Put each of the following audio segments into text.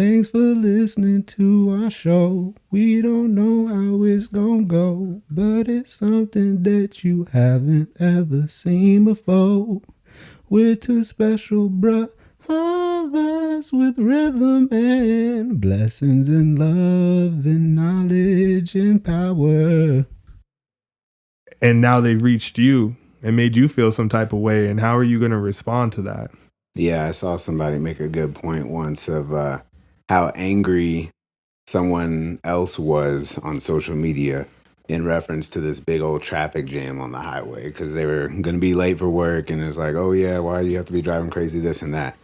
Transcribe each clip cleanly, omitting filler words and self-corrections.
Thanks for listening to our show. We don't know how it's gonna go, but it's something that you haven't ever seen before. We're two special brothers with rhythm and blessings and love and knowledge and power. And now they've reached you and made you feel some type of way. And how are you going to respond to that? Yeah, I saw somebody make a good point once of how angry someone else was on social media in reference to this big old traffic jam on the highway because they were going to be late for work. And it's like, oh, yeah, why do you have to be driving crazy, this and that?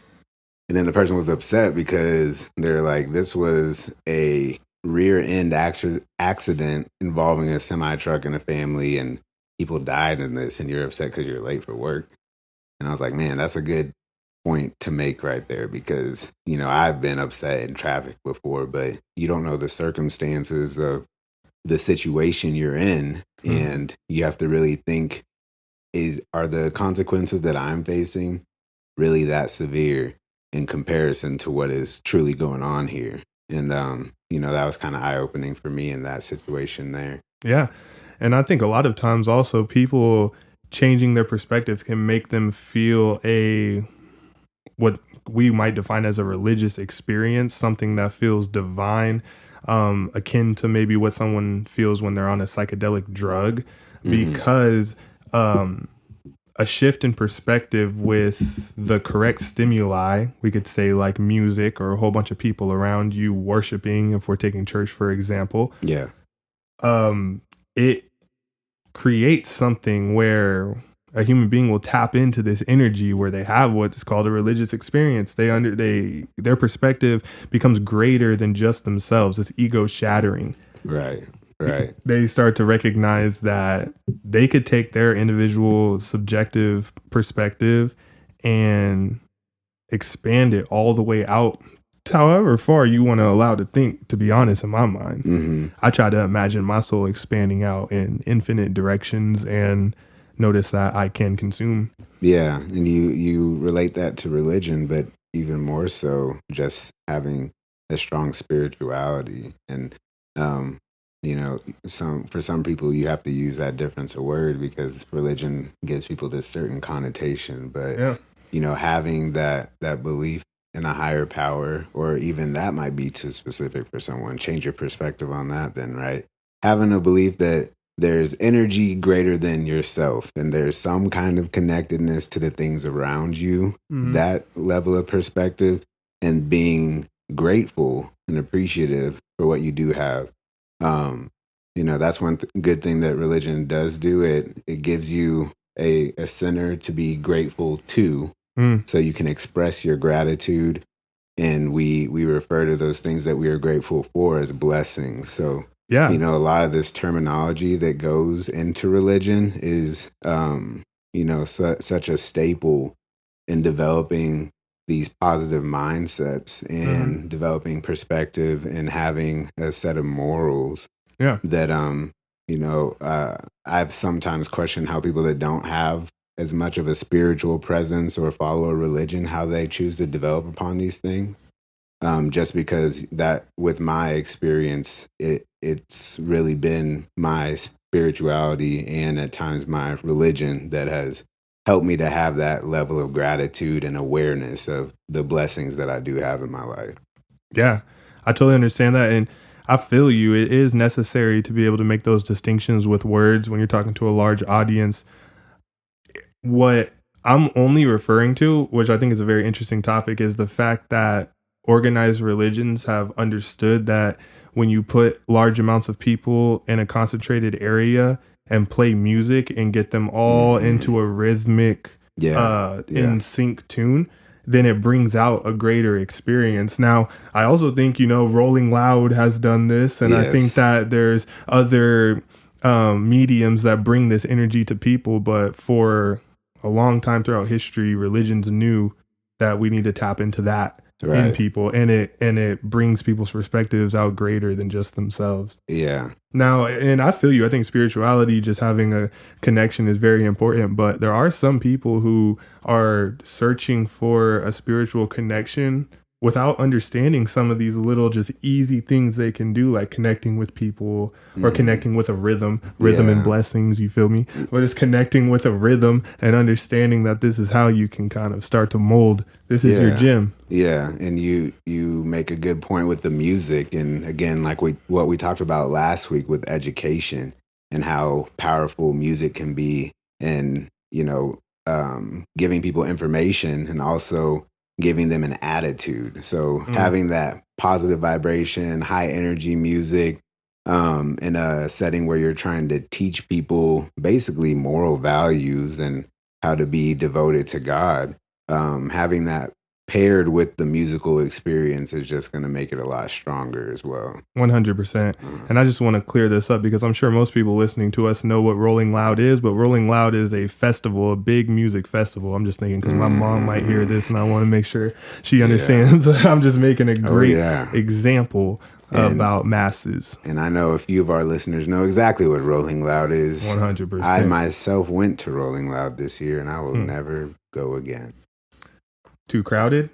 And then the person was upset because they're like, this was a rear end accident involving a semi truck and a family, and people died in this, and you're upset because you're late for work. And I was like, man, that's a good point to make right there because, you know, I've been upset in traffic before, but you don't know the circumstances of the situation you're in. And you have to really think, are the consequences that I'm facing really that severe in comparison to what is truly going on here? And, you know, that was kind of eye opening for me in that situation there. Yeah. And I think a lot of times also people changing their perspective can make them feel what we might define as a religious experience, something that feels divine, akin to maybe what someone feels when they're on a psychedelic drug, because a shift in perspective with the correct stimuli, we could say like music or a whole bunch of people around you worshiping, if we're taking church, for example. Yeah. It creates something where a human being will tap into this energy where they have what's called a religious experience. Their perspective becomes greater than just themselves. It's ego shattering. Right. They start to recognize that they could take their individual subjective perspective and expand it all the way out to however far you want to allow to think, to be honest, in my mind. I try to imagine my soul expanding out in infinite directions and notice that I can consume. Yeah, and you relate that to religion, but even more so just having a strong spirituality. And you know, for some people you have to use that difference of word because religion gives people this certain connotation. But you know, having that belief in a higher power, or even that might be too specific for someone. Change your perspective on that then, right? Having a belief that there's energy greater than yourself and there's some kind of connectedness to the things around you, that level of perspective, and being grateful and appreciative for what you do have. You know, that's one good thing that religion does do. It gives you a center to be grateful to, so you can express your gratitude. And we refer to those things that we are grateful for as blessings. So, Yeah. you know, a lot of this terminology that goes into religion is, you know, such a staple in developing these positive mindsets and developing perspective and having a set of morals. Yeah. That, you know, I've sometimes questioned how people that don't have as much of a spiritual presence or follow a religion, how they choose to develop upon these things. Just because that, with my experience, it's really been my spirituality and at times my religion that has helped me to have that level of gratitude and awareness of the blessings that I do have in my life. Yeah, I totally understand that. And I feel you. It is necessary to be able to make those distinctions with words when you're talking to a large audience. What I'm only referring to, which I think is a very interesting topic, is the fact that organized religions have understood that when you put large amounts of people in a concentrated area and play music and get them all into a rhythmic, in sync tune, then it brings out a greater experience. Now, I also think, you know, Rolling Loud has done this, and I think that there's other mediums that bring this energy to people, but for a long time throughout history, religions knew that we need to tap into that in people, and it brings people's perspectives out greater than just themselves. Yeah. Now, and I feel you. I think spirituality, just having a connection, is very important. But there are some people who are searching for a spiritual connection without understanding some of these little just easy things they can do, like connecting with people or connecting with a rhythm and blessings, you feel me? But it's connecting with a rhythm and understanding that this is how you can kind of start to mold. This is your gym. Yeah, and you make a good point with the music, and again, like what we talked about last week with education and how powerful music can be, and giving people information and also giving them an attitude. So having that positive vibration, high energy music, in a setting where you're trying to teach people basically moral values and how to be devoted to God, having that paired with the musical experience is just going to make it a lot stronger as well. 100%. And I just want to clear this up because I'm sure most people listening to us know what Rolling Loud is, but Rolling Loud is a festival, a big music festival. I'm just thinking because my mom might hear this and I want to make sure she understands. I'm just making a great example about masses. And I know a few of our listeners know exactly what Rolling Loud is. 100%. I myself went to Rolling Loud this year and I will never go again. Too crowded?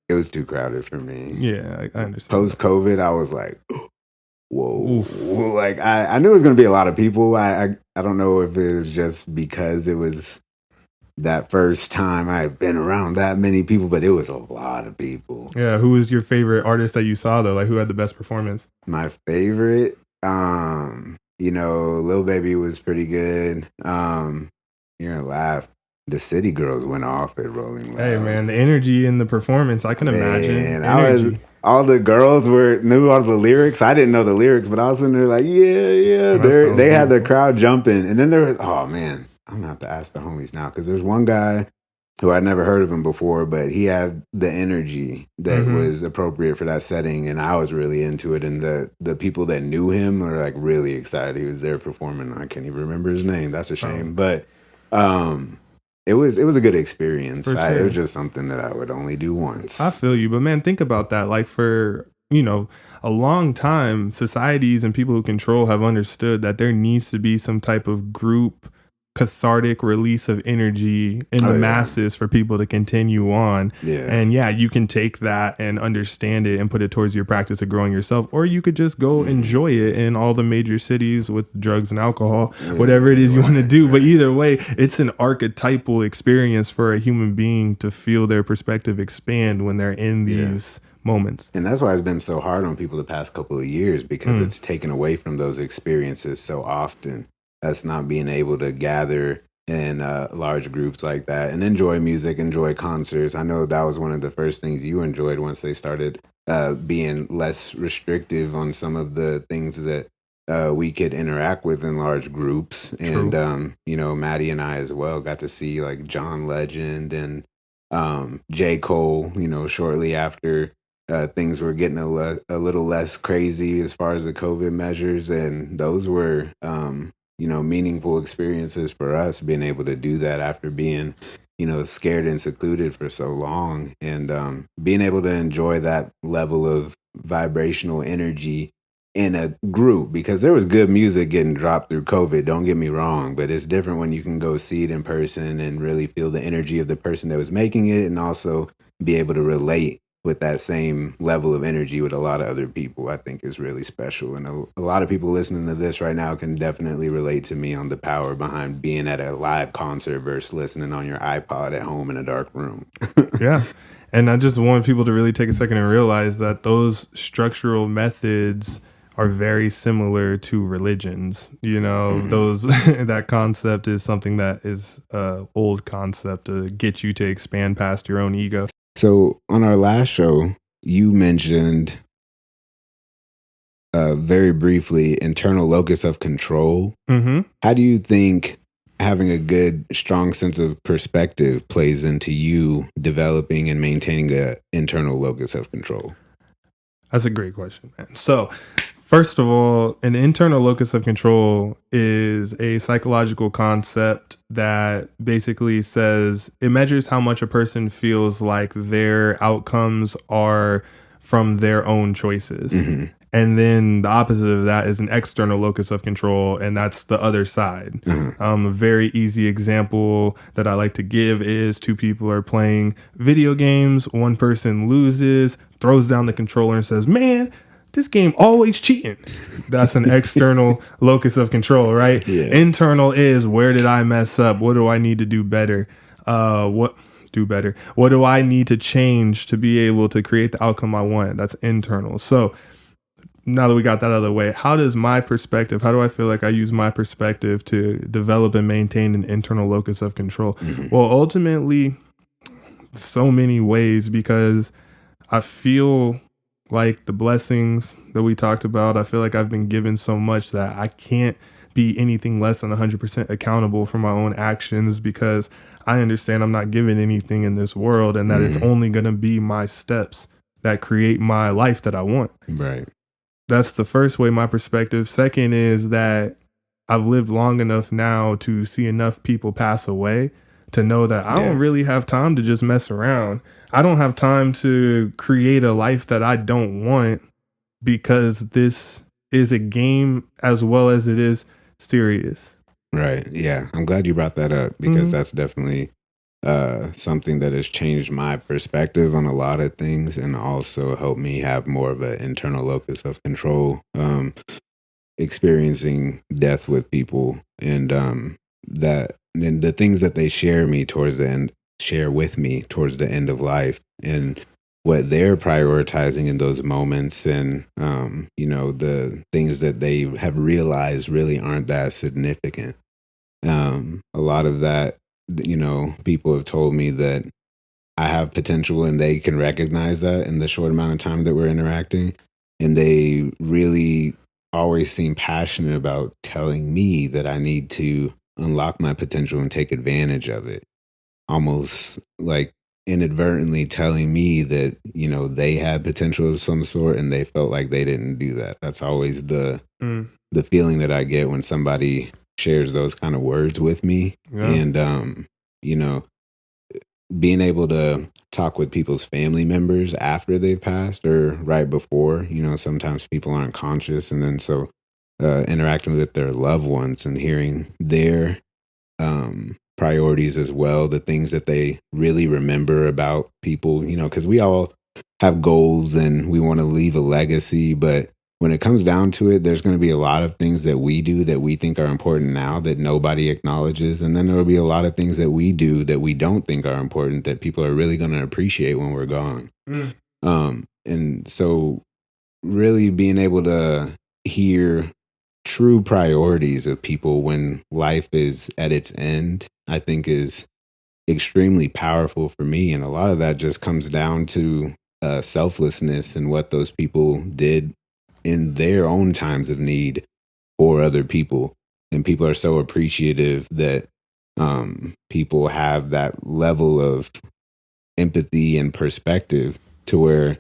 It was too crowded for me. Yeah, I understand. Post-COVID, I was like, whoa. Like, I knew it was going to be a lot of people. I don't know if it was just because it was that first time I'd been around that many people, but it was a lot of people. Yeah, who was your favorite artist that you saw, though? Like, who had the best performance? My favorite, Lil Baby was pretty good. You're going to laugh. The City Girls went off at Rolling Loud. Hey man, the energy in the performance, I can imagine. All the girls knew all the lyrics. I didn't know the lyrics, but I was in there like, yeah. They had the crowd jumping. And then there was, oh man, I'm gonna have to ask the homies now because there's one guy who I'd never heard of him before, but he had the energy that was appropriate for that setting, and I was really into it. And the people that knew him were like really excited. He was there performing. I can't even remember his name. That's a shame, but It was a good experience. Sure. It was just something that I would only do once. I feel you, but man, think about that. Like for, a long time, societies and people who control have understood that there needs to be some type of group cathartic release of energy in the masses for people to continue on. Yeah. And you can take that and understand it and put it towards your practice of growing yourself, or you could just go enjoy it in all the major cities with drugs and alcohol, whatever it is you want to do. But either way, it's an archetypal experience for a human being to feel their perspective expand when they're in these moments. And that's why it's been so hard on people the past couple of years, because it's taken away from those experiences so often. That's not being able to gather in large groups like that and enjoy music, enjoy concerts. I know that was one of the first things you enjoyed once they started being less restrictive on some of the things that we could interact with in large groups. True. And, Maddie and I as well got to see like John Legend and J. Cole, shortly after things were getting a little less crazy as far as the COVID measures. And those were, meaningful experiences for us, being able to do that after being, scared and secluded for so long, and being able to enjoy that level of vibrational energy in a group, because there was good music getting dropped through COVID. Don't get me wrong, but it's different when you can go see it in person and really feel the energy of the person that was making it, and also be able to relate with that same level of energy with a lot of other people. I think is really special. And a lot of people listening to this right now can definitely relate to me on the power behind being at a live concert versus listening on your iPod at home in a dark room. Yeah. And I just want people to really take a second and realize that those structural methods are very similar to religions. Those that concept is something that is an old concept to get you to expand past your own ego. So on our last show, you mentioned very briefly internal locus of control. How do you think having a good, strong sense of perspective plays into you developing and maintaining an internal locus of control? That's a great question, man. So first of all, an internal locus of control is a psychological concept that basically says it measures how much a person feels like their outcomes are from their own choices. And then the opposite of that is an external locus of control, and that's the other side. A very easy example that I like to give is two people are playing video games. One person loses, throws down the controller and says, man, this game always cheating. That's an external locus of control, right? Yeah. Internal is, where did I mess up? What do I need to do better? What do I need to change to be able to create the outcome I want? That's internal. So now that we got that out of the way, how do I feel like I use my perspective to develop and maintain an internal locus of control? Mm-hmm. Well, ultimately, so many ways, because I feel like the blessings that we talked about, I feel like I've been given so much that I can't be anything less than 100% accountable for my own actions, because I understand I'm not given anything in this world, and that it's only going to be my steps that create my life that I want. Right. That's the first way, my perspective. Second is that I've lived long enough now to see enough people pass away to know that I don't really have time to just mess around. I don't have time to create a life that I don't want, because this is a game as well as it is serious. Right. Yeah. I'm glad you brought that up, because that's definitely something that has changed my perspective on a lot of things, and also helped me have more of an internal locus of control, experiencing death with people, and the things that they share with me towards the end of life, and what they're prioritizing in those moments, and the things that they have realized really aren't that significant. A lot of that, people have told me that I have potential, and they can recognize that in the short amount of time that we're interacting, and they really always seem passionate about telling me that I need to unlock my potential and take advantage of it, almost like inadvertently telling me that they had potential of some sort, and they felt like they didn't do that. That's always the feeling that I get when somebody shares those kind of words with me. And being able to talk with people's family members after they've passed, or right before, sometimes people aren't conscious, and then so interacting with their loved ones and hearing their priorities as well, the things that they really remember about people, because we all have goals and we want to leave a legacy, but when it comes down to it, there's going to be a lot of things that we do that we think are important now that nobody acknowledges, and then there will be a lot of things that we do that we don't think are important that people are really going to appreciate when we're gone. And so really being able to hear true priorities of people when life is at its end, I think is extremely powerful for me. And a lot of that just comes down to selflessness and what those people did in their own times of need for other people. And people are so appreciative that people have that level of empathy and perspective to where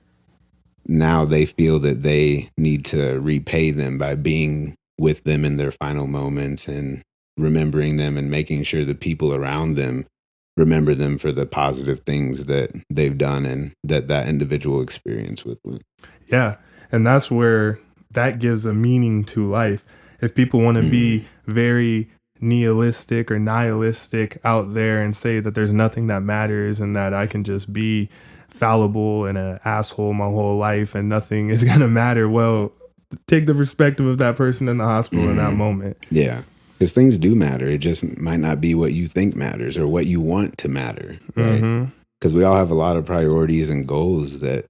now they feel that they need to repay them by being with them in their final moments and remembering them, and making sure the people around them remember them for the positive things that they've done and that individual experience with them. Yeah. And that's where that gives a meaning to life. If people want to be very nihilistic or nihilistic out there and say that there's nothing that matters, and that I can just be fallible and an asshole my whole life and nothing is going to matter, well, take the perspective of that person in the hospital in that moment. Yeah. Because things do matter. It just might not be what you think matters or what you want to matter. Right? Because we all have a lot of priorities and goals that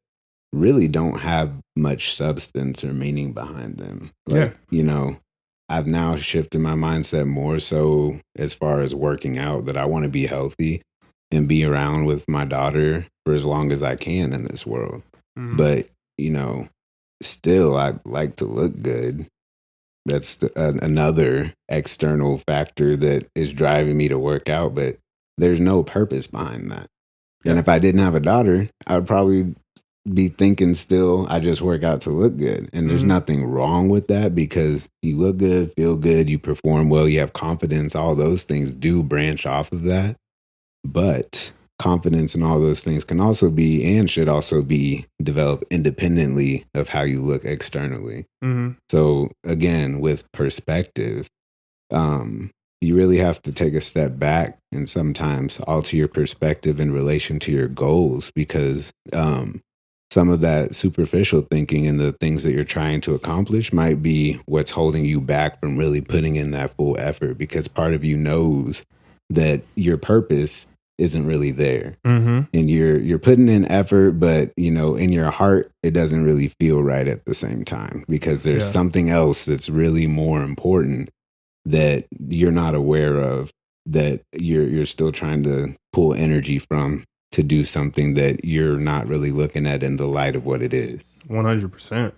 really don't have much substance or meaning behind them. I've now shifted my mindset more so as far as working out, that I want to be healthy and be around with my daughter for as long as I can in this world. But, still I'd like to look good. That's another external factor that is driving me to work out, but there's no purpose behind that. And if I didn't have a daughter, I would probably be thinking still, I just work out to look good. And there's nothing wrong with that, because you look good, feel good, you perform well, you have confidence. All those things do branch off of that. But confidence and all those things can also be, and should also be, developed independently of how you look externally. So again, with perspective, you really have to take a step back and sometimes alter your perspective in relation to your goals, because some of that superficial thinking and the things that you're trying to accomplish might be what's holding you back from really putting in that full effort, because part of you knows that your purpose isn't really there. Mm-hmm. And you're putting in effort, but in your heart it doesn't really feel right at the same time, because there's something else that's really more important that you're not aware of, that you're still trying to pull energy from, to do something that you're not really looking at in the light of what it is. 100%.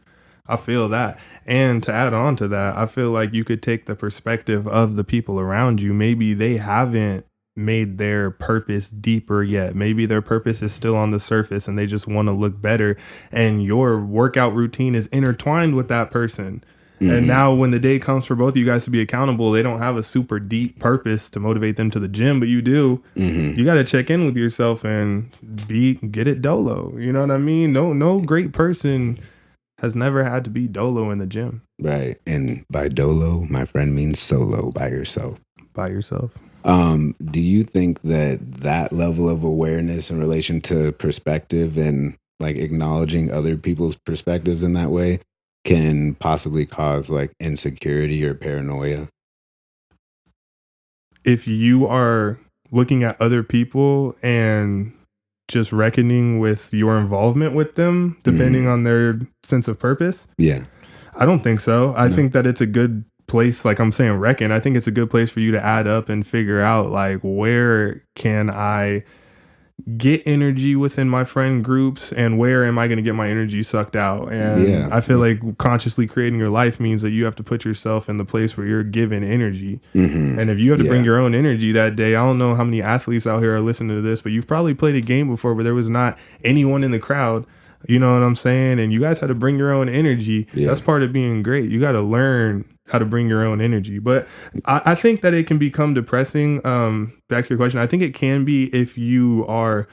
I feel that. And to add on to that, I feel like you could take the perspective of the people around you. Maybe they haven't made their purpose deeper yet. Maybe their purpose is still on the surface and they just want to look better. And your workout routine is intertwined with that person. Mm-hmm. And now when the day comes for both of you guys to be accountable, they don't have a super deep purpose to motivate them to the gym, but you do. Mm-hmm. You got to check in with yourself and get it dolo. You know what I mean? No great person has never had to be dolo in the gym. Right. And by dolo, my friend, means solo, by yourself. By yourself. Do you think that level of awareness in relation to perspective and like acknowledging other people's perspectives in that way can possibly cause like insecurity or paranoia? If you are looking at other people and just reckoning with your involvement with them, depending on their sense of purpose. Yeah. I don't think so. I think that it's a good place. Like I'm saying, reckon. I think it's a good place for you to add up and figure out like, where can I get energy within my friend groups and where am I going to get my energy sucked out? And I feel like consciously creating your life means that you have to put yourself in the place where you're given energy. Mm-hmm. And if you have to bring your own energy that day, I don't know how many athletes out here are listening to this, but you've probably played a game before where there was not anyone in the crowd. You know what I'm saying? And you guys had to bring your own energy. Yeah. That's part of being great. You got to learn how to bring your own energy. But I think that it can become depressing. Back to your question, I think it can be if you are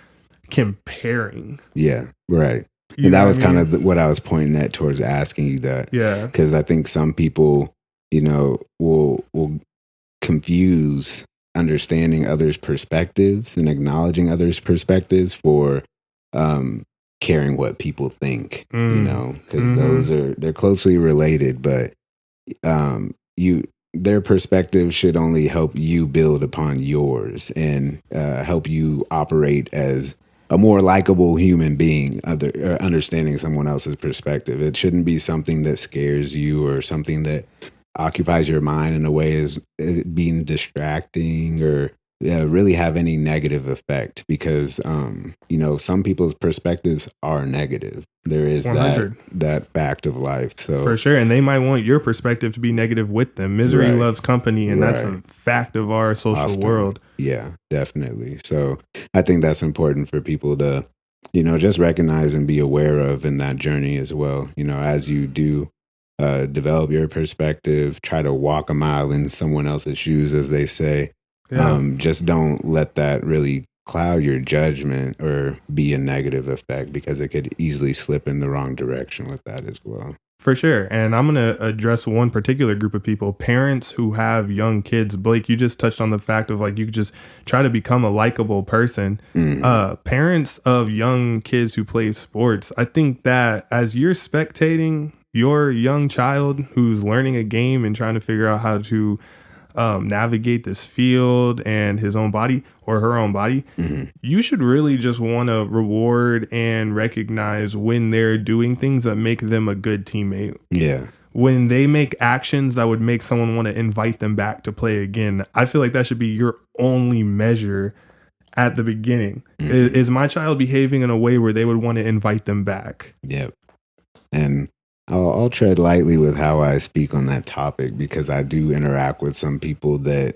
comparing. Yeah, right. And that was kind of what I was pointing at towards asking you that. Yeah. Because I think some people, will confuse understanding others' perspectives and acknowledging others' perspectives for caring what people think, because they're closely related, but their perspective should only help you build upon yours and help you operate as a more likable human being, understanding someone else's perspective. It shouldn't be something that scares you or something that occupies your mind in a way as being distracting or really have any negative effect, because some people's perspectives are negative. There is that fact of life. So for sure, and they might want your perspective to be negative with them. Misery loves company, and that's a fact of our social world. Yeah, definitely. So I think that's important for people to just recognize and be aware of in that journey as well. As you do develop your perspective, try to walk a mile in someone else's shoes, as they say. Just don't let that really cloud your judgment or be a negative effect, because it could easily slip in the wrong direction with that as well. For sure. And I'm going to address one particular group of people, parents who have young kids. Blake, you just touched on the fact of like, you could just try to become a likable person. Mm-hmm. Parents of young kids who play sports, I think that as you're spectating your young child who's learning a game and trying to figure out how to navigate this field and his own body or her own body, you should really just want to reward and recognize when they're doing things that make them a good teammate. Yeah. When they make actions that would make someone want to invite them back to play again. I feel like that should be your only measure at the beginning. Is my child behaving in a way where they would want to invite them back? Yep. And I'll tread lightly with how I speak on that topic, because I do interact with some people that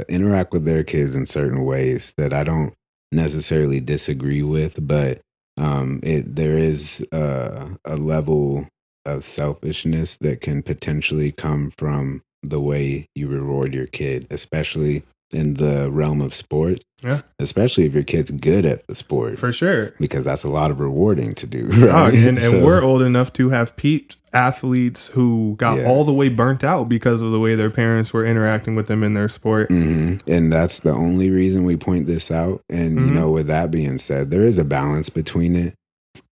interact with their kids in certain ways that I don't necessarily disagree with, but there is a level of selfishness that can potentially come from the way you reward your kid, especially in the realm of sports. Yeah. Especially if your kid's good at the sport. For sure. Because that's a lot of rewarding to do. Right? And we're old enough to have peeped athletes who got all the way burnt out because of the way their parents were interacting with them in their sport. Mm-hmm. And that's the only reason we point this out. And, with that being said, there is a balance between it.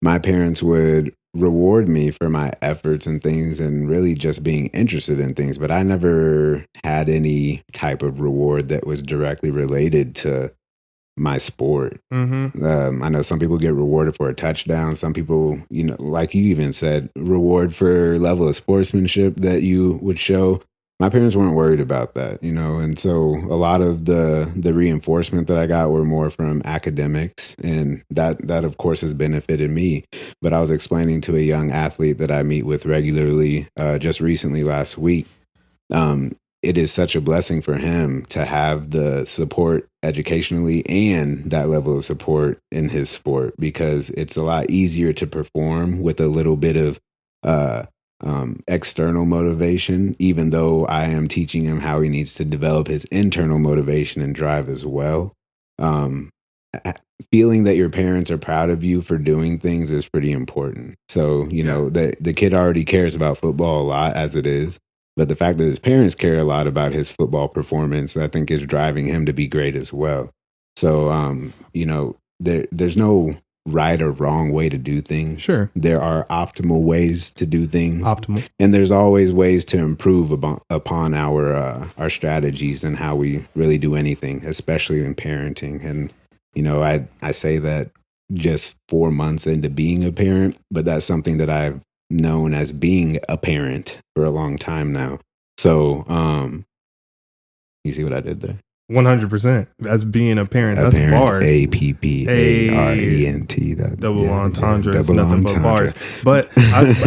my parents would reward me for my efforts and things and really just being interested in things. But I never had any type of reward that was directly related to my sport. I know some people get rewarded for a touchdown. Some people, like you even said, reward for level of sportsmanship that you would show. My parents weren't worried about that, and so a lot of the reinforcement that I got were more from academics, and that of course has benefited me. But I was explaining to a young athlete that I meet with regularly just recently last week. It is such a blessing for him to have the support educationally and that level of support in his sport, because it's a lot easier to perform with a little bit of external motivation, even though I am teaching him how he needs to develop his internal motivation and drive as well. Feeling that your parents are proud of you for doing things is pretty important. So, the kid already cares about football a lot as it is. But the fact that his parents care a lot about his football performance, I think, is driving him to be great as well. So, there's no right or wrong way to do things. Sure. There are optimal ways to do things. Optimal. And there's always ways to improve upon our strategies and how we really do anything, especially in parenting. And, I say that just 4 months into being a parent, but that's something that I've known as being a parent for a long time now. So, you see what I did there? 100%. As being a parent, that's parent, bars. APPARENT. Double entendre. Double nothing entendre. but bars. But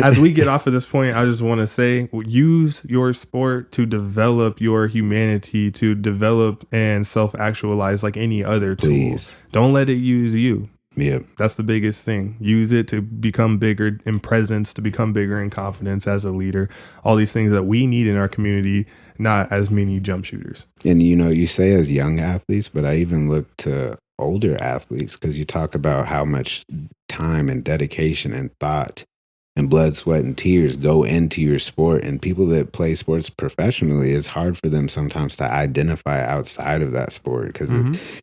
as we get off of this point, I just want to say, use your sport to develop your humanity, to develop and self-actualize like any other tool. Please. Don't let it use you. Yep. That's the biggest thing. Use it to become bigger in presence, to become bigger in confidence as a leader. All these things that we need in our community, not as many jump shooters. And, you say as young athletes, but I even look to older athletes, because you talk about how much time and dedication and thought and blood, sweat, and tears go into your sport. And people that play sports professionally, it's hard for them sometimes to identify outside of that sport because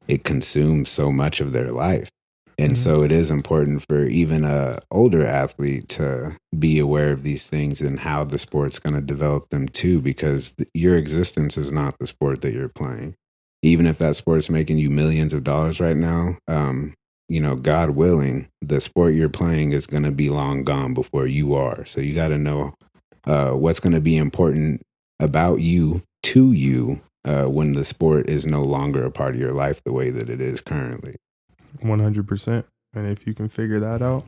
it consumes so much of their life. And so it is important for even a older athlete to be aware of these things and how the sport's going to develop them too, because your existence is not the sport that you're playing. Even if that sport's making you millions of dollars right now, God willing, the sport you're playing is going to be long gone before you are. So you got to know what's going to be important about you to you when the sport is no longer a part of your life the way that it is currently. 100%. And if you can figure that out,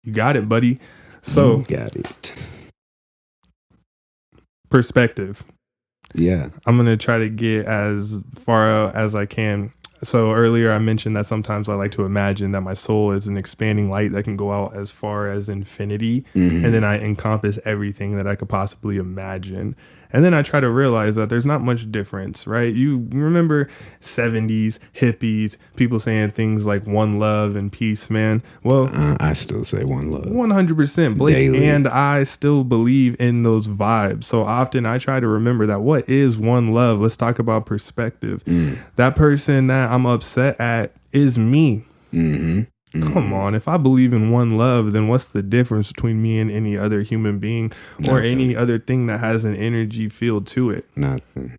you got it, buddy. So, you got it. Perspective. Yeah. I'm going to try to get as far out as I can. So earlier I mentioned that sometimes I like to imagine that my soul is an expanding light that can go out as far as infinity. And then I encompass everything that I could possibly imagine. And then I try to realize that there's not much difference, right? You remember 70s hippies, people saying things like one love and peace, man. Well, I still say one love. 100%. Blake Daily. and I still believe in those vibes. So often I try to remember that what is one love? Let's talk about perspective. That person that I'm upset at is me. Come on, if I believe in one love, then what's the difference between me and any other human being or any other thing that has an energy field to it? Nothing.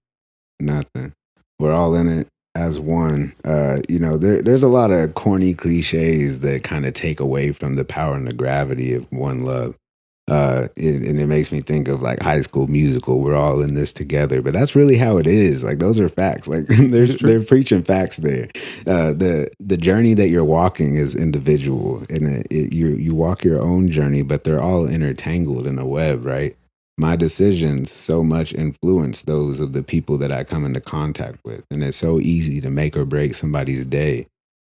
We're all in it as one. There's a lot of corny cliches that kind of take away from the power and the gravity of one love. And it makes me think of like High School Musical. We're all in this together, but that's really how it is. Like those are facts. Like they're preaching facts there. The journey that you're walking is individual, and you walk your own journey, but they're all intertangled in a web, right? My decisions so much influence those of the people that I come into contact with, and it's so easy to make or break somebody's day.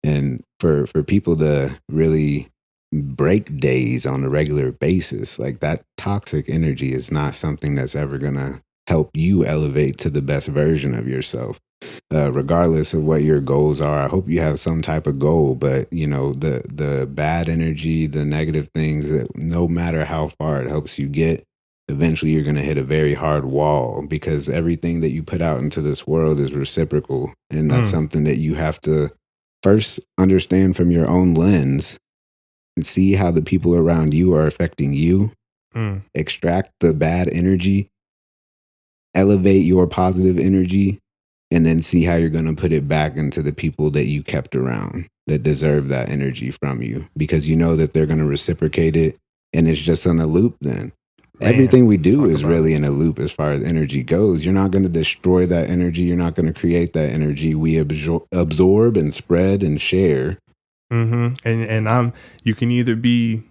And for people to really break days on a regular basis, like that toxic energy is not something that's ever gonna help you elevate to the best version of yourself. Regardless of what your goals are, I hope you have some type of goal, but the bad energy, the negative things, that no matter how far it helps you get, eventually you're gonna hit a very hard wall, because everything that you put out into this world is reciprocal, and that's something that you have to first understand from your own lens. see how the people around you are affecting you, Mm. extract the bad energy, elevate your positive energy, and then see how you're going to put it back into the people that you kept around that deserve that energy from you, because you know that they're going to reciprocate it, and it's just in a loop then. Man, everything we do talk is about really it. in a loop as far as energy goes. You're not going to destroy that energy. You're not going to create that energy. We absorb and spread and share. And you can either be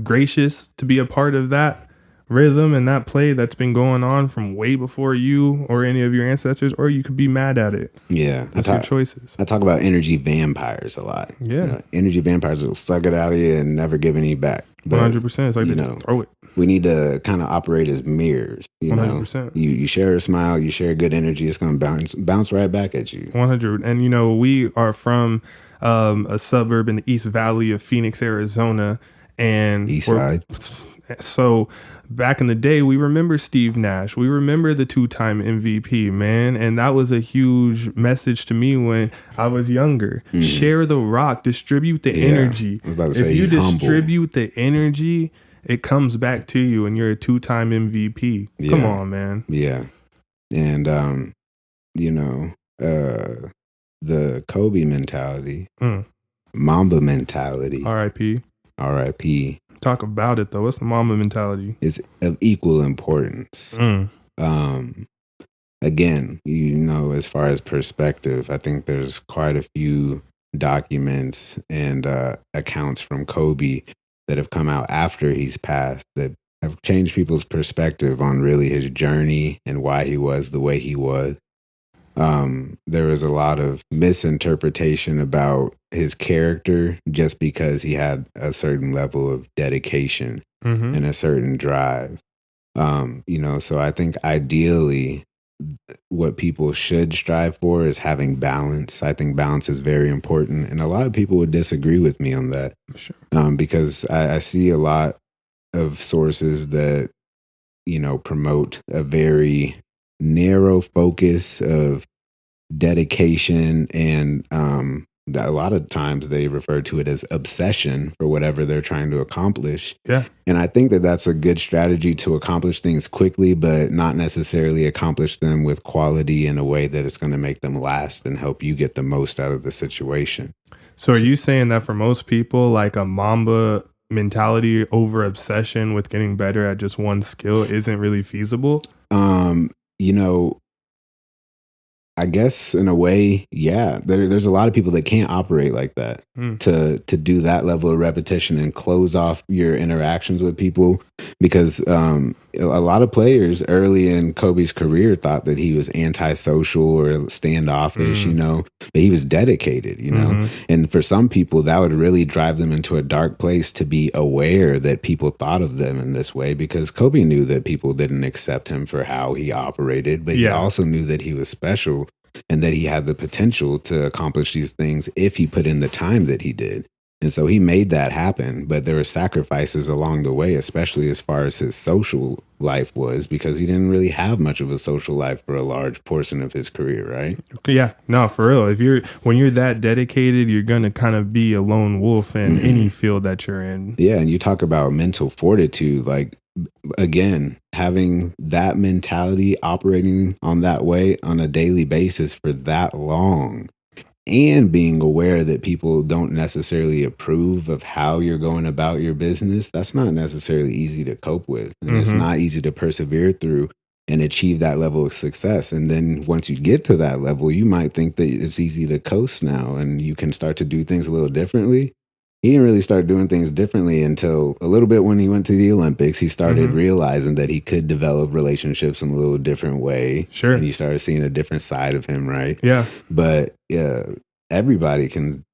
gracious to be a part of that rhythm and that play that's been going on from way before you or any of your ancestors, or you could be mad at it. Yeah. That's your choices. I talk about energy vampires a lot. Yeah. Energy vampires will suck it out of you and never give any back. But, 100%. It's like they just throw it. We need to kind of operate as mirrors. 100%. You share a smile, you share good energy, it's going to bounce right back at you. 100. And we are from a suburb in the East Valley of Phoenix, Arizona, and East Side. So back in the day, we remember Steve Nash. We remember the 2-time MVP, man. And that was a huge message to me when I was younger. Share the rock, distribute the energy. I was about to say, if you he's distribute the energy, it comes back to you and you're a 2-time MVP. Yeah. Come on, man. Yeah. And, the Kobe mentality, Mamba mentality, R.I.P. Talk about it, though. What's the Mamba mentality? is of equal importance. Again, as far as perspective, I think there's quite a few documents and accounts from Kobe that have come out after he's passed that have changed people's perspective on really his journey and why he was the way he was. There was a lot of misinterpretation about his character just because he had a certain level of dedication and a certain drive. So I think ideally what people should strive for is having balance. I think balance is very important. And a lot of people would disagree with me on that. Sure. Because I see a lot of sources that, promote a very narrow focus of dedication, and a lot of times they refer to it as obsession for whatever they're trying to accomplish. Yeah. And I think that that's a good strategy to accomplish things quickly, but not necessarily accomplish them with quality in a way that it's going to make them last and help you get the most out of the situation. So are you saying that for most people, like a Mamba mentality over obsession with getting better at just one skill isn't really feasible? I guess in a way, yeah, there's a lot of people that can't operate like that to do that level of repetition and close off your interactions with people, because a lot of players early in Kobe's career thought that he was antisocial or standoffish, but he was dedicated, and for some people that would really drive them into a dark place to be aware that people thought of them in this way, because Kobe knew that people didn't accept him for how he operated, but he also knew that he was special and that he had the potential to accomplish these things if he put in the time that he did. And so he made that happen, but there were sacrifices along the way, especially as far as his social life was, because he didn't really have much of a social life for a large portion of his career, right? Yeah, no, for real. When you're that dedicated, you're going to kind of be a lone wolf in any field that you're in. Yeah, and you talk about mental fortitude, like, again, having that mentality, operating on that way on a daily basis for that long, and being aware that people don't necessarily approve of how you're going about your business, that's not necessarily easy to cope with. And it's not easy to persevere through and achieve that level of success. And then once you get to that level, you might think that it's easy to coast now and you can start to do things a little differently. He didn't really start doing things differently until a little bit when he went to the Olympics. He started realizing that he could develop relationships in a little different way. Sure. And you started seeing a different side of him, right? Yeah. But everybody can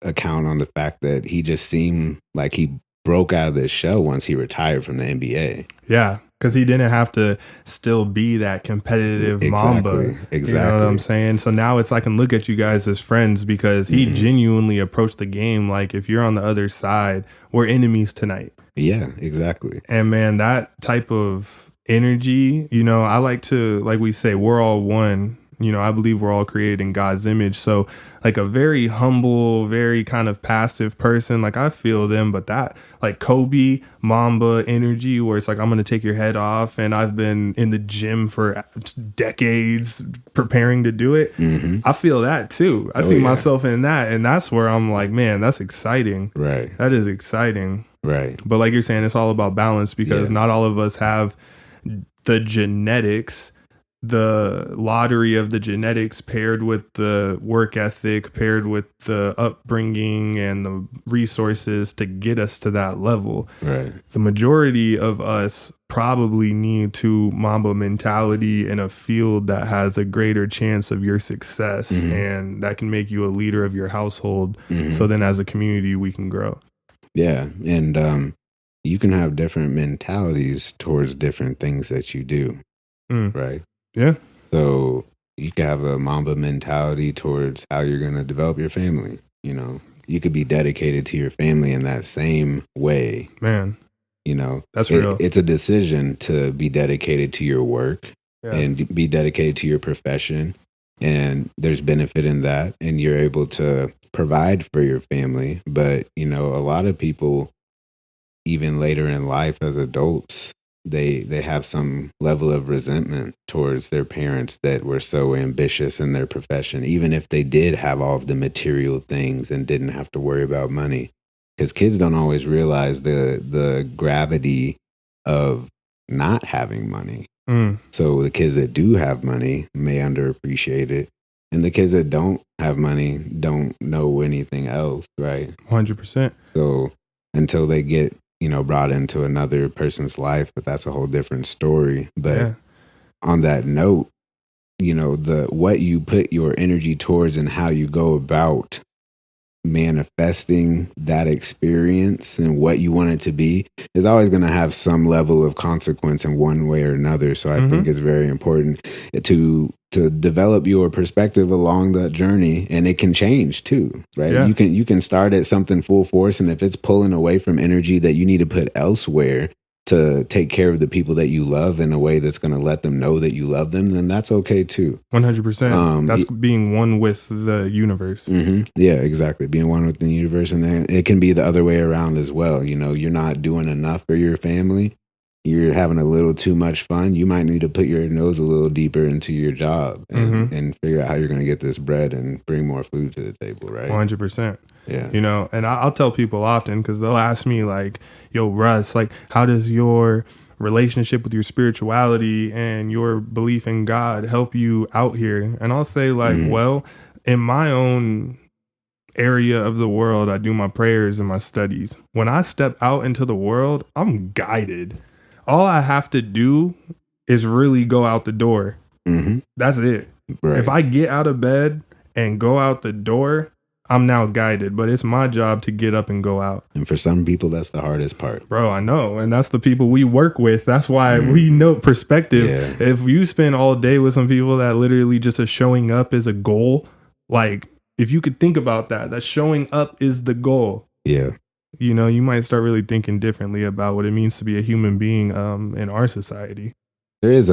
account on the fact that he just seemed like he broke out of this shell once he retired from the NBA. Yeah. Because he didn't have to still be that competitive Mamba. Exactly. You know what I'm saying? So now it's I can look at you guys as friends because he genuinely approached the game like, if you're on the other side, we're enemies tonight. Yeah, exactly. And man, that type of energy, I like to, like we say, we're all one. You know, I believe we're all created in God's image. So like a very humble, very kind of passive person, like I feel them, but that like Kobe Mamba energy where it's like, I'm going to take your head off. And I've been in the gym for decades preparing to do it. I feel that too. I see myself in that. And that's where I'm like, man, that's exciting. Right. That is exciting. Right. But like you're saying, it's all about balance because not all of us have the genetics, the lottery of the genetics paired with the work ethic, paired with the upbringing and the resources to get us to that level. Right. The majority of us probably need to Mamba mentality in a field that has a greater chance of your success and that can make you a leader of your household. So then as a community, we can grow. Yeah. And you can have different mentalities towards different things that you do. Right. Yeah. So you could have a Mamba mentality towards how you're going to develop your family. You know, you could be dedicated to your family in that same way. Man, You know, that's real. It's a decision to be dedicated to your work and be dedicated to your profession. And there's benefit in that. And you're able to provide for your family. But, you know, a lot of people, even later in life as adults, they have some level of resentment towards their parents that were so ambitious in their profession, even if they did have all of the material things and didn't have to worry about money. Because kids don't always realize the gravity of not having money. So the kids that do have money may underappreciate it. And the kids that don't have money don't know anything else, right? 100%. So until they get, you know, brought into another person's life, but that's a whole different story. But on that note, you know, what you put your energy towards and how you go about manifesting that experience and what you want it to be is always going to have some level of consequence in one way or another. So I think it's very important to develop your perspective along that journey, and it can change too, right? Yeah. You can start at something full force, and if it's pulling away from energy that you need to put elsewhere to take care of the people that you love in a way that's going to let them know that you love them, then that's okay too. 100%. That's being one with the universe. Yeah, exactly. Being one with the universe. And then it can be the other way around as well. You know, you're not doing enough for your family. You're having a little too much fun. You might need to put your nose a little deeper into your job and figure out how you're going to get this bread and bring more food to the table, right? 100%. Yeah. You know, and I'll tell people often because they'll ask me like, yo, Russ, like, how does your relationship with your spirituality and your belief in God help you out here? And I'll say like, well, in my own area of the world, I do my prayers and my studies. When I step out into the world, I'm guided. All I have to do is really go out the door. That's it. Right. If I get out of bed and go out the door, I'm now guided, but it's my job to get up and go out. And for some people, that's the hardest part. Bro, I know. And that's the people we work with. That's why we know perspective. Yeah. If you spend all day with some people that literally just are showing up is a goal, like if you could think about that showing up is the goal. Yeah. You know, you might start really thinking differently about what it means to be a human being in our society. There is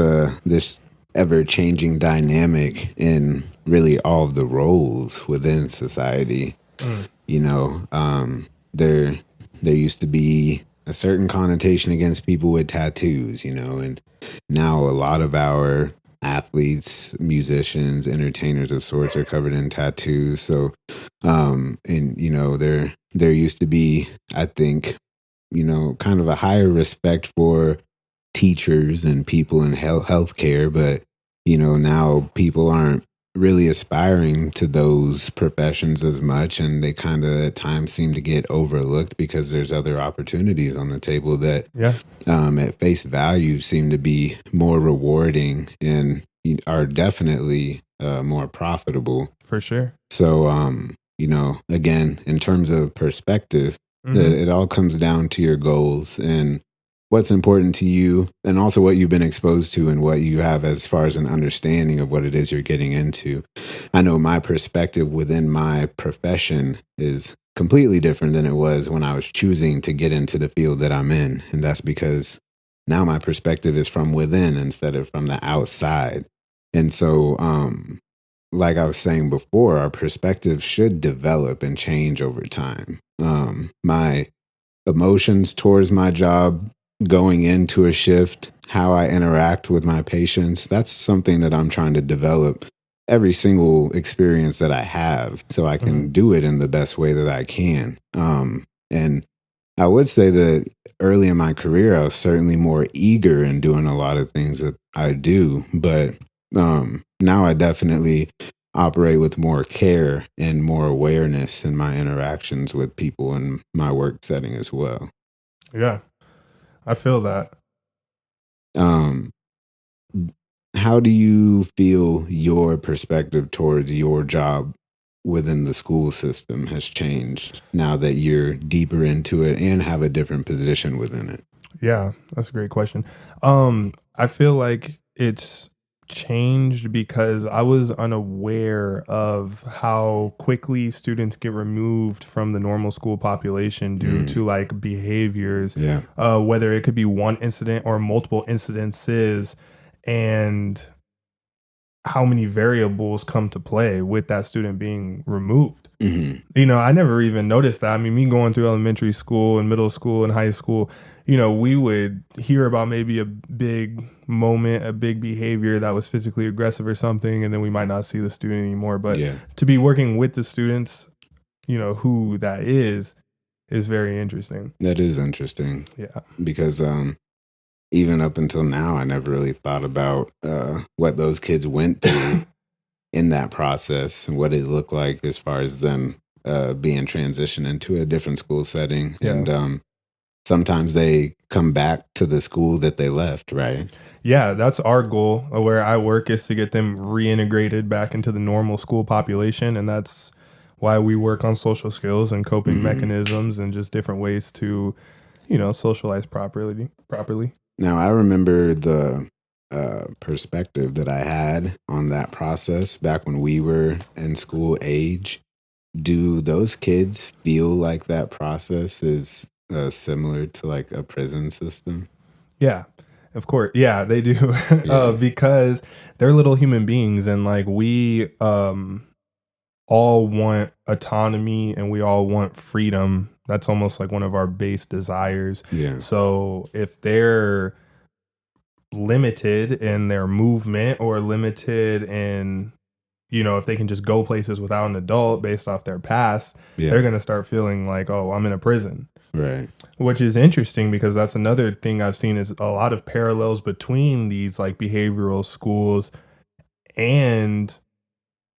this ever-changing dynamic in really all of the roles within society. You know, there used to be a certain connotation against people with tattoos, you know, and now a lot of our athletes, musicians, entertainers of sorts are covered in tattoos. So, and you know, there used to be, I think, you know, kind of a higher respect for teachers and people in healthcare, but you know, now people aren't really aspiring to those professions as much, and they kind of at times seem to get overlooked because there's other opportunities on the table that at face value seem to be more rewarding and are definitely more profitable. For sure. So you know, again, in terms of perspective, it all comes down to your goals and what's important to you, and also what you've been exposed to and what you have as far as an understanding of what it is you're getting into. I know my perspective within my profession is completely different than it was when I was choosing to get into the field that I'm in. And that's because now my perspective is from within instead of from the outside. And so, like I was saying before, our perspective should develop and change over time. My emotions towards my job going into a shift, how I interact with my patients, that's something that I'm trying to develop every single experience that I have so I can do it in the best way that I can. And I would say that early in my career, I was certainly more eager in doing a lot of things that I do, but now I definitely operate with more care and more awareness in my interactions with people in my work setting as well. Yeah, I feel that. Um, how do you feel your perspective towards your job within the school system has changed now that you're deeper into it and have a different position within it? Yeah, that's a great question. I feel like it's changed because I was unaware of how quickly students get removed from the normal school population due to like behaviors, Yeah. whether it could be one incident or multiple incidences, and how many variables come to play with that student being removed. You know, I never even noticed that. I mean, me going through elementary school and middle school and high school, you know, we would hear about maybe a big moment, a big behavior that was physically aggressive or something, and then we might not see the student anymore. But Yeah. to be working with the students, you know, who that is very interesting. That is interesting Yeah. because even up until now, I never really thought about what those kids went through in that process and what it looked like as far as them being transitioned into a different school setting. Yeah. And sometimes they come back to the school that they left, right? Yeah, that's our goal where I work, is to get them reintegrated back into the normal school population. And that's why we work on social skills and coping mechanisms and just different ways to, you know, socialize properly. Now, I remember the perspective that I had on that process back when we were in school age. Do those kids feel like that process is similar to like a prison system? Yeah, of course. Yeah, they do. Yeah. Because they're little human beings, and like we all want autonomy and we all want freedom. That's almost like one of our base desires. Yeah. So if they're limited in their movement or limited in, you know, if they can just go places without an adult based off their past, Yeah. they're going to start feeling like, oh, I'm in a prison. Right. Which is interesting because that's another thing I've seen is a lot of parallels between these like behavioral schools and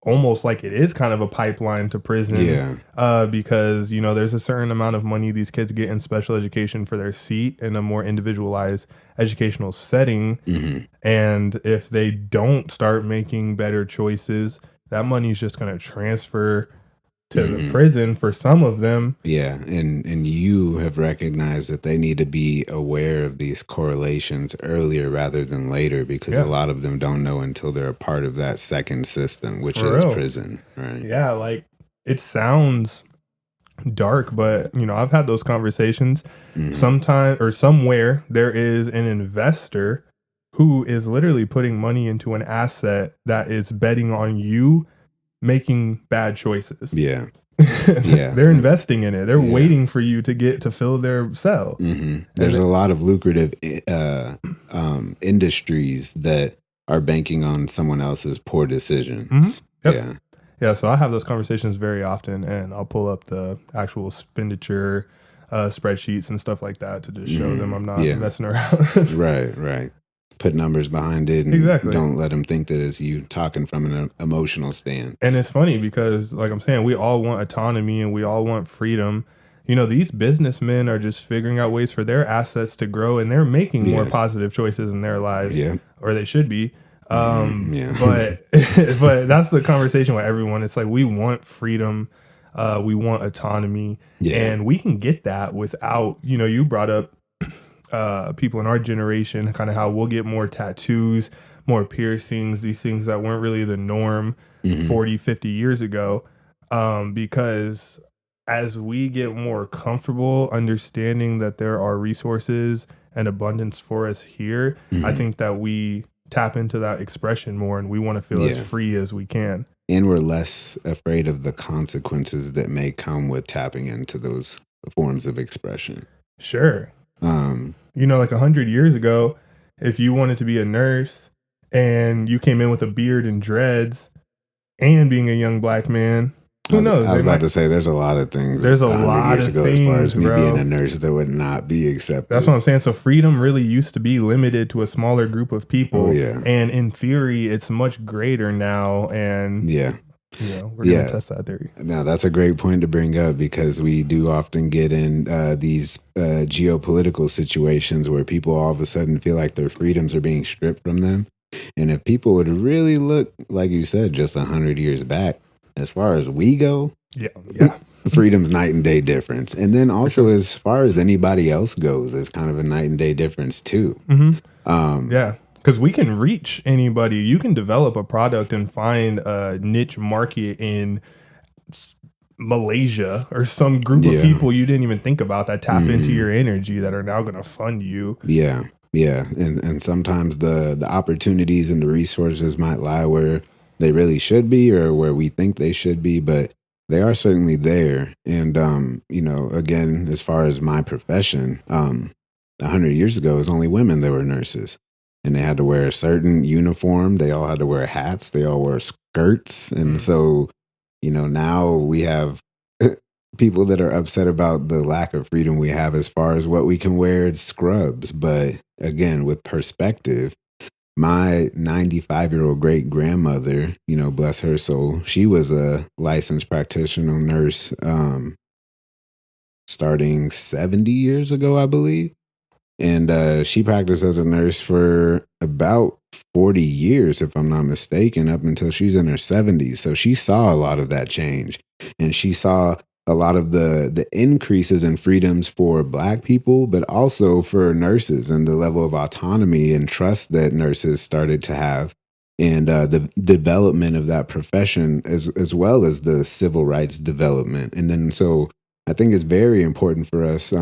almost like it is kind of a pipeline to prison. Yeah. Because, you know, there's a certain amount of money these kids get in special education for their seat in a more individualized educational setting. And if they don't start making better choices, that money is just going to transfer to the prison for some of them. Yeah, and you have recognized that they need to be aware of these correlations earlier rather than later because a lot of them don't know until they're a part of that second system, which is prison, right? Yeah, like it sounds dark, but you know, I've had those conversations. Sometime or somewhere there is an investor who is literally putting money into an asset that is betting on you making bad choices. Yeah. Yeah. They're investing in it. They're waiting for you to fill their cell. There's a lot of lucrative industries that are banking on someone else's poor decisions. Yep. Yeah, so I have those conversations very often, and I'll pull up the actual expenditure spreadsheets and stuff like that to just show them I'm not messing around. Right. Put numbers behind it and don't let them think that it's you talking from an emotional stance. And it's funny because, like I'm saying, we all want autonomy and we all want freedom. You know, these businessmen are just figuring out ways for their assets to grow, and they're making more positive choices in their lives, or they should be. But but that's the conversation with everyone. It's like we want freedom, we want autonomy, and we can get that without, you know, you brought up people in our generation, kind of how we'll get more tattoos, more piercings, these things that weren't really the norm 40, 50 years ago. Because as we get more comfortable understanding that there are resources and abundance for us here, I think that we tap into that expression more, and we want to feel as Yeah. free as we can. And we're less afraid of the consequences that may come with tapping into those forms of expression. Sure. You know, like 100 years ago, if you wanted to be a nurse and you came in with a beard and dreads and being a young black man, who knows? I was They about might- to say there's a lot of things. There's a 100 lot years of ago, as far as things, me bro. being a nurse, that would not be accepted. That's what I'm saying. So freedom really used to be limited to a smaller group of people. Oh, yeah. And in theory, it's much greater now. And, Yeah. you know, we're going to Yeah. test that theory. Now, that's a great point to bring up, because we do often get in these geopolitical situations where people all of a sudden feel like their freedoms are being stripped from them. And if people would really look, like you said, just 100 years back, as far as we go, Yeah. freedom's night and day difference. And then also, as far as anybody else goes, it's kind of a night and day difference too. Mm-hmm. Yeah. Because we can reach anybody. You can develop a product and find a niche market in Malaysia or some group of people you didn't even think about that tap into your energy that are now going to fund you. Yeah. Yeah. And sometimes the opportunities and the resources might lie where they really should be, or where we think they should be, but they are certainly there. And, you know, again, as far as my profession, 100 years ago, it was only women that were nurses, and they had to wear a certain uniform. They all had to wear hats. They all wear skirts. And so, you know, now we have people that are upset about the lack of freedom we have as far as what we can wear as scrubs. But again, with perspective, my 95-year-old great grandmother, you know, bless her soul, she was a licensed practitioner nurse starting 70 years ago, I believe. And she practiced as a nurse for about 40 years, if I'm not mistaken, up until she's in her 70s. So she saw a lot of that change, and she saw a lot of the increases in freedoms for Black people, but also for nurses, and the level of autonomy and trust that nurses started to have, and the development of that profession, as well as the civil rights development. And then so I think it's very important for us,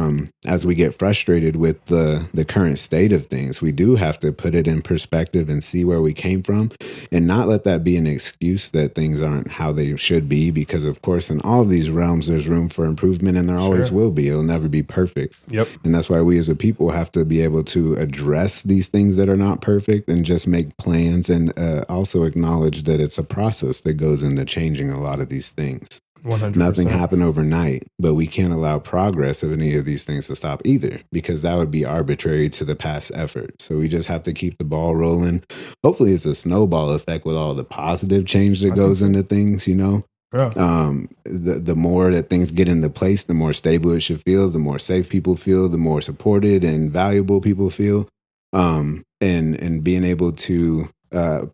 as we get frustrated with the current state of things, we do have to put it in perspective and see where we came from, and not let that be an excuse that things aren't how they should be. Because, of course, in all of these realms, there's room for improvement, and there always will be. It'll never be perfect. Yep. And that's why we as a people have to be able to address these things that are not perfect, and just make plans, and also acknowledge that it's a process that goes into changing a lot of these things. 100%. Nothing happened overnight, but we can't allow progress of any of these things to stop either, because that would be arbitrary to the past effort. So we just have to keep the ball rolling. Hopefully it's a snowball effect with all the positive change that goes into things, you know. Yeah. The more that things get into place, the more stable it should feel, the more safe people feel, the more supported and valuable people feel. And being able to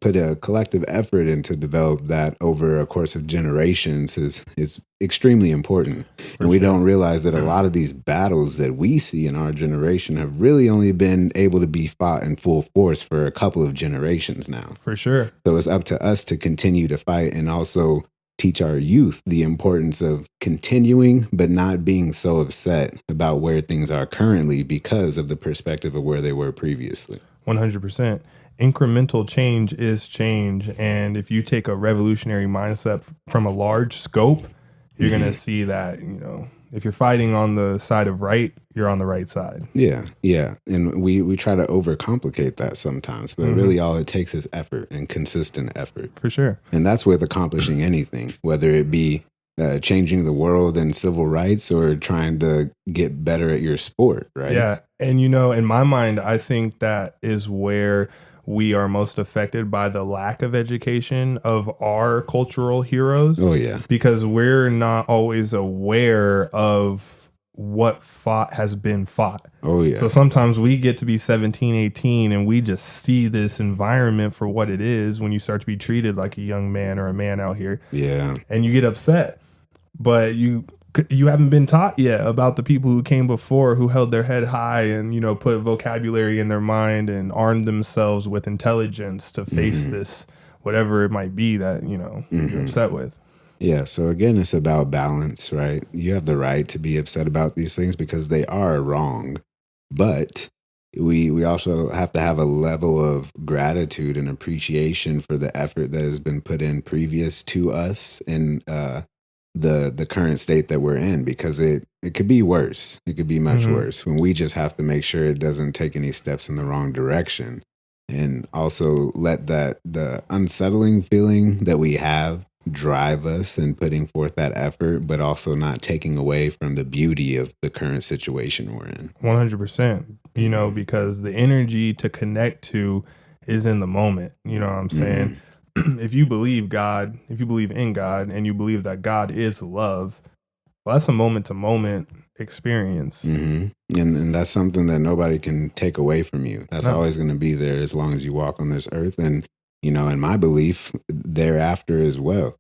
put a collective effort into develop that over a course of generations is extremely important. And we don't realize that a lot of these battles that we see in our generation have really only been able to be fought in full force for a couple of generations now. For sure. So it's up to us to continue to fight, and also teach our youth the importance of continuing, but not being so upset about where things are currently because of the perspective of where they were previously. 100%. Incremental change is change. And if you take a revolutionary mindset from a large scope, you're going to see that, you know, if you're fighting on the side of right, you're on the right side. Yeah. Yeah. And we try to overcomplicate that sometimes, but really all it takes is effort, and consistent effort. For sure. And that's with accomplishing anything, whether it be changing the world and civil rights, or trying to get better at your sport, right? Yeah. And, you know, in my mind, I think that is where we are most affected by the lack of education of our cultural heroes. Oh, yeah. Because we're not always aware of what has been fought. Oh, yeah. So sometimes we get to be 17, 18, and we just see this environment for what it is when you start to be treated like a young man or a man out here. Yeah. And you get upset. But you haven't been taught yet about the people who came before, who held their head high and, you know, put vocabulary in their mind and armed themselves with intelligence to face this, whatever it might be that, you know, you're upset with. Yeah. So again, it's about balance, right? You have the right to be upset about these things because they are wrong, but we also have to have a level of gratitude and appreciation for the effort that has been put in previous to us in the current state that we're in, because it could be worse. It could be much worse, when we just have to make sure it doesn't take any steps in the wrong direction, and also let the unsettling feeling that we have drive us in putting forth that effort, but also not taking away from the beauty of the current situation we're in. 100%, you know, because the energy to connect to is in the moment. You know what I'm saying? If you believe in God, and you believe that God is love, well, that's a moment to moment experience. And that's something that nobody can take away from you. That's always going to be there as long as you walk on this earth. And, you know, in my belief, thereafter as well.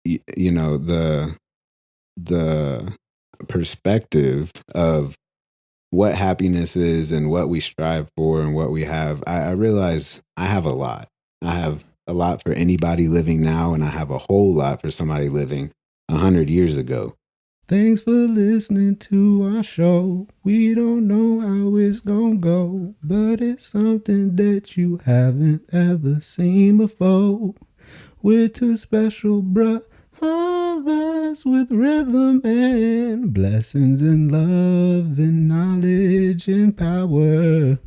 You know, the perspective of what happiness is and what we strive for and what we have, I realize I have a lot. I have a lot for anybody living now, and I have a whole lot for somebody living 100 years ago. Thanks for listening to our show. We don't know how it's gonna go, but it's something that you haven't ever seen before. We're two special brothers with rhythm and blessings and love and knowledge and power.